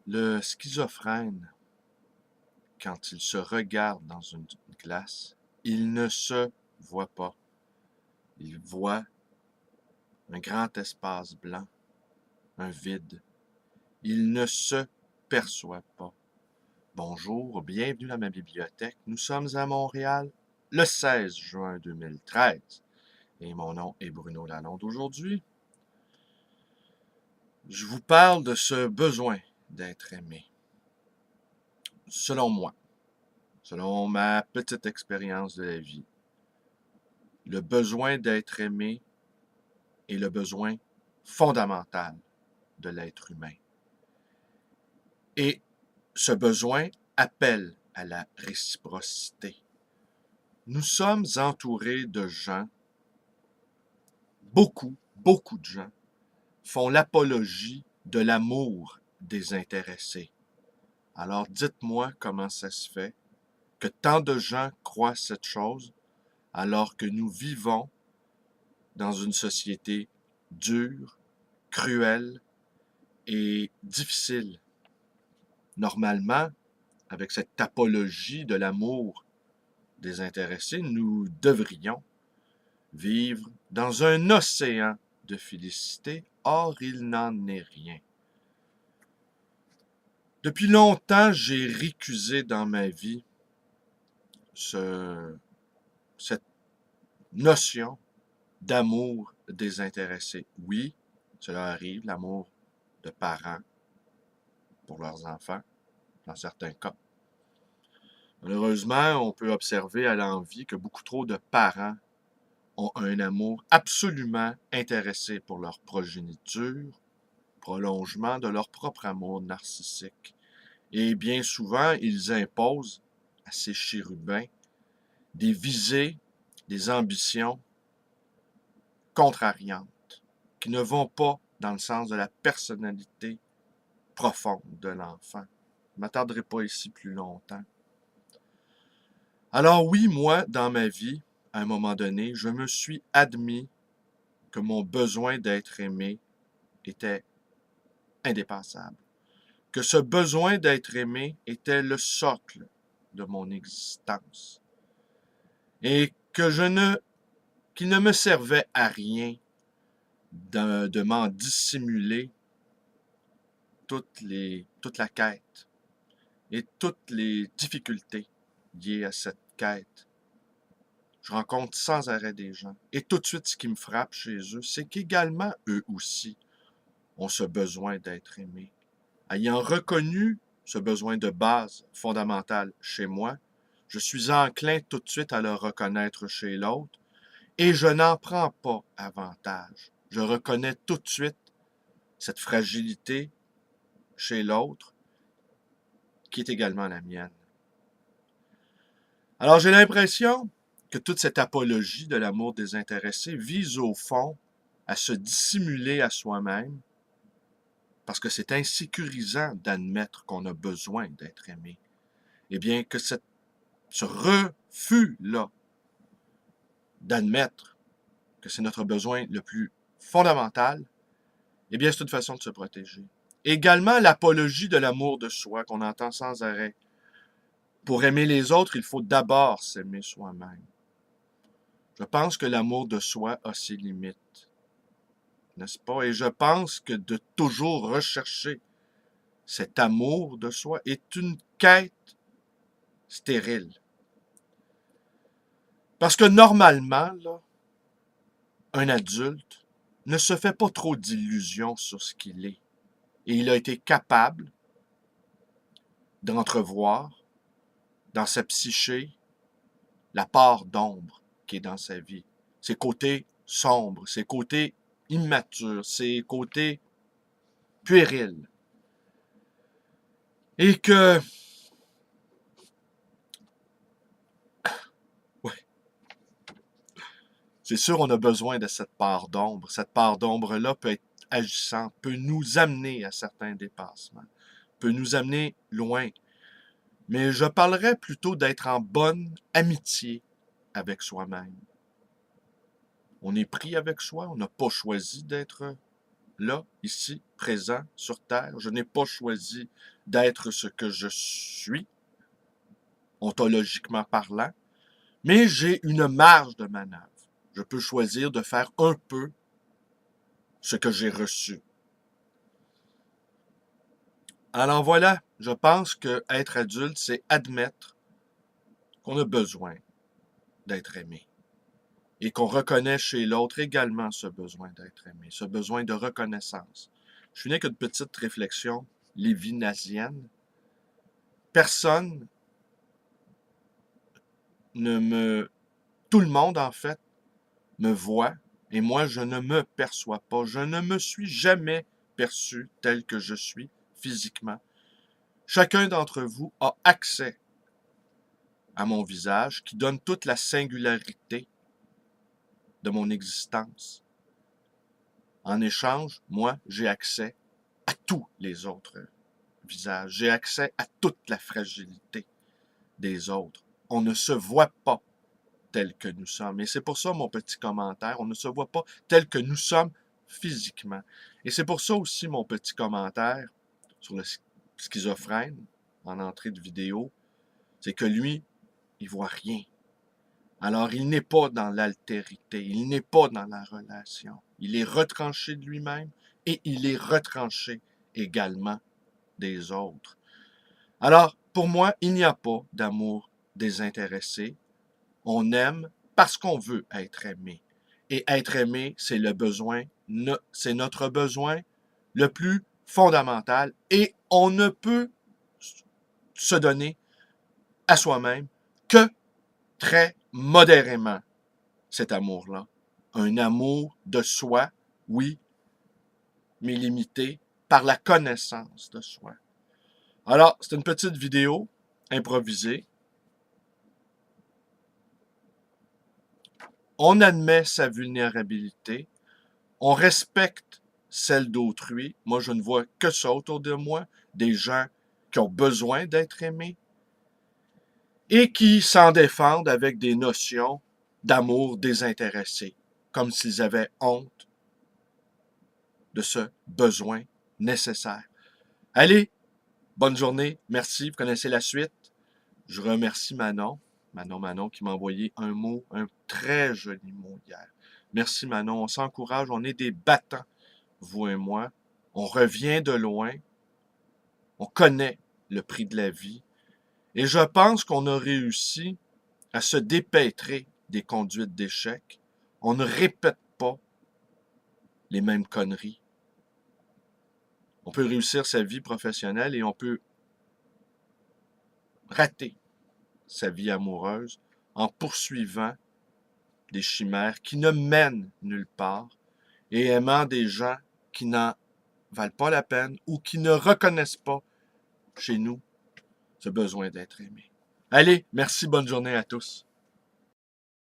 Le schizophrène, quand il se regarde dans une glace, il ne se voit pas. Il voit un grand espace blanc, un vide. Il ne se perçoit pas. Bonjour, bienvenue dans ma bibliothèque. Nous sommes à Montréal le 16 juin 2013 et mon nom est Bruno Lalonde. Aujourd'hui, je vous parle de ce besoin d'être aimé. Selon moi, selon ma petite expérience de la vie, le besoin d'être aimé est le besoin fondamental de l'être humain. Et ce besoin appelle à la réciprocité. Nous sommes entourés de gens, beaucoup de gens, font l'apologie de l'amour désintéressé. Alors dites-moi comment ça se fait que tant de gens croient cette chose alors que nous vivons dans une société dure, cruelle et difficile. Normalement, avec cette apologie de l'amour désintéressé, nous devrions vivre dans un océan de félicité. Or, il n'en est rien. Depuis longtemps, j'ai récusé dans ma vie cette notion d'amour désintéressé. Oui, cela arrive, l'amour de parents pour leurs enfants, dans certains cas. Malheureusement, on peut observer à l'envi que beaucoup trop de parents ont un amour absolument intéressé pour leur progéniture, prolongement de leur propre amour narcissique. Et bien souvent, ils imposent à ces chérubins des visées, des ambitions contrariantes, qui ne vont pas dans le sens de la personnalité profonde de l'enfant. Je ne m'attarderai pas ici plus longtemps. Alors oui, moi, dans ma vie, à un moment donné, je me suis admis que mon besoin d'être aimé était indépassable. Que ce besoin d'être aimé était le socle de mon existence. Et qu'il ne me servait à rien de m'en dissimuler toute la quête et toutes les difficultés liées à cette quête. Je rencontre sans arrêt des gens. Et tout de suite, ce qui me frappe chez eux, c'est qu'également, eux aussi, ont ce besoin d'être aimés. Ayant reconnu ce besoin de base fondamental chez moi, je suis enclin tout de suite à le reconnaître chez l'autre et je n'en prends pas avantage. Je reconnais tout de suite cette fragilité chez l'autre qui est également la mienne. Alors j'ai l'impression que toute cette apologie de l'amour désintéressé vise au fond à se dissimuler à soi-même parce que c'est insécurisant d'admettre qu'on a besoin d'être aimé. Eh bien, que ce refus-là d'admettre que c'est notre besoin le plus fondamental, eh bien, c'est une façon de se protéger. Également, l'apologie de l'amour de soi qu'on entend sans arrêt. Pour aimer les autres, il faut d'abord s'aimer soi-même. Je pense que l'amour de soi a ses limites, n'est-ce pas? Et je pense que de toujours rechercher cet amour de soi est une quête stérile. Parce que normalement, là, un adulte ne se fait pas trop d'illusions sur ce qu'il est. Et il a été capable d'entrevoir dans sa psyché la part d'ombre qui est dans sa vie. Ses côtés sombres, ses côtés immatures, ses côtés puérils. Et que, ouais, c'est sûr, on a besoin de cette part d'ombre. Cette part d'ombre-là peut être agissante, peut nous amener à certains dépassements, peut nous amener loin. Mais je parlerais plutôt d'être en bonne amitié avec soi-même. On est pris avec soi, on n'a pas choisi d'être là, ici, présent, sur Terre. Je n'ai pas choisi d'être ce que je suis, ontologiquement parlant, mais j'ai une marge de manœuvre. Je peux choisir de faire un peu ce que j'ai reçu. Alors voilà, je pense que être adulte, c'est admettre qu'on a besoin d'être aimé et qu'on reconnaît chez l'autre également ce besoin d'être aimé, ce besoin de reconnaissance. Je finis avec une petite réflexion lévinasienne. Personne ne me... Tout le monde, en fait, me voit et moi, je ne me perçois pas. Je ne me suis jamais perçu tel que je suis physiquement. Chacun d'entre vous a accès à mon visage qui donne toute la singularité de mon existence. En échange, moi, j'ai accès à tous les autres visages. J'ai accès à toute la fragilité des autres. On ne se voit pas tel que nous sommes. Et c'est pour ça, mon petit commentaire, on ne se voit pas tel que nous sommes physiquement. Et c'est pour ça aussi, mon petit commentaire sur le schizophrène, en entrée de vidéo, c'est que lui, il voit rien. Alors, il n'est pas dans l'altérité, il n'est pas dans la relation. Il est retranché de lui-même et il est retranché également des autres. Alors, pour moi, il n'y a pas d'amour désintéressé. On aime parce qu'on veut être aimé. Et être aimé, c'est le besoin, c'est notre besoin le plus fondamental et on ne peut se donner à soi-même que très modérément cet amour-là. Un amour de soi, oui, mais limité par la connaissance de soi. Alors, c'est une petite vidéo improvisée. On admet sa vulnérabilité, on respecte celle d'autrui. Moi, je ne vois que ça autour de moi, des gens qui ont besoin d'être aimés et qui s'en défendent avec des notions d'amour désintéressé, comme s'ils avaient honte de ce besoin nécessaire. Allez, bonne journée, merci, vous connaissez la suite. Je remercie Manon qui m'a envoyé un mot, un très joli mot hier. Merci Manon, on s'encourage, on est des battants, vous et moi. On revient de loin, on connaît le prix de la vie. Et je pense qu'on a réussi à se dépêtrer des conduites d'échec. On ne répète pas les mêmes conneries. On peut réussir sa vie professionnelle et on peut rater sa vie amoureuse en poursuivant des chimères qui ne mènent nulle part et aimant des gens qui n'en valent pas la peine ou qui ne reconnaissent pas chez nous ce besoin d'être aimé. Allez, merci, bonne journée à tous.